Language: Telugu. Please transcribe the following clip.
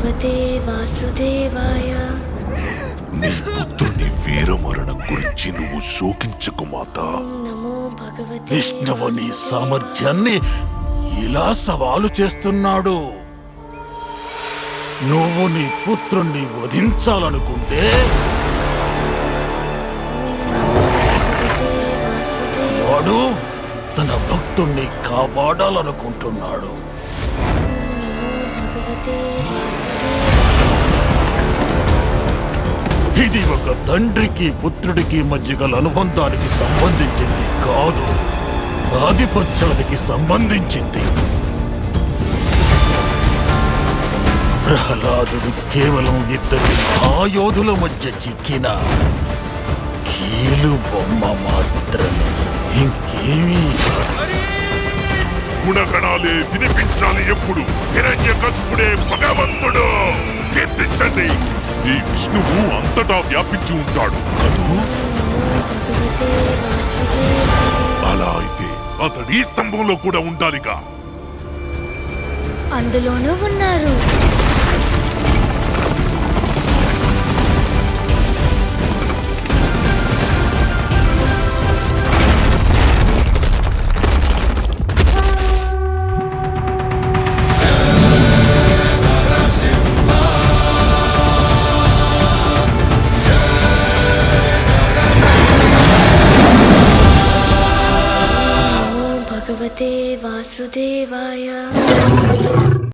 భగవతే వాసుదేవాయ. నీ పుత్రుని వీరమరణం గురించి నువ్వు శోకించకు మాతా. నమో భగవతే విష్ణువు నీ సామర్థ్యాన్ని ఇలా సవాలు చేస్తున్నాడు. నువ్వు నీ పుత్రుణ్ణి వధించాలనుకుంటే భగవతే వాసుదేవాయ. వాడు తన భక్తుణ్ణి కాపాడాలనుకుంటున్నాడు. భగవతే వాసుదేవాయ. ఇది ఒక తండ్రికి పుత్రుడికి మధ్య గల అనుబంధానికి సంబంధించింది కాదు, ఆధిపత్యానికి సంబంధించింది. ప్రహ్లాదుడు కేవలం ఇద్దరు మహాయోధుల మధ్య చిక్కిన కీలు బొమ్మ మాత్రమే, ఇంకేమీ కాదు. గుణగణాలే వినిపించాలి. ఎప్పుడు హిరణ్యకశిపుడే భగవంతుడు. కీర్తించండి. ఈ విష్ణువు అంతటా వ్యాపించి ఉంటాడు కదూ. భగవతే వాసుదేవాయ. అలా అయితే అతడి స్తంభంలో కూడా ఉండాలిగా. అందులోనూ ఉన్నారు. నమో భగవతే వాసుదేవాయ.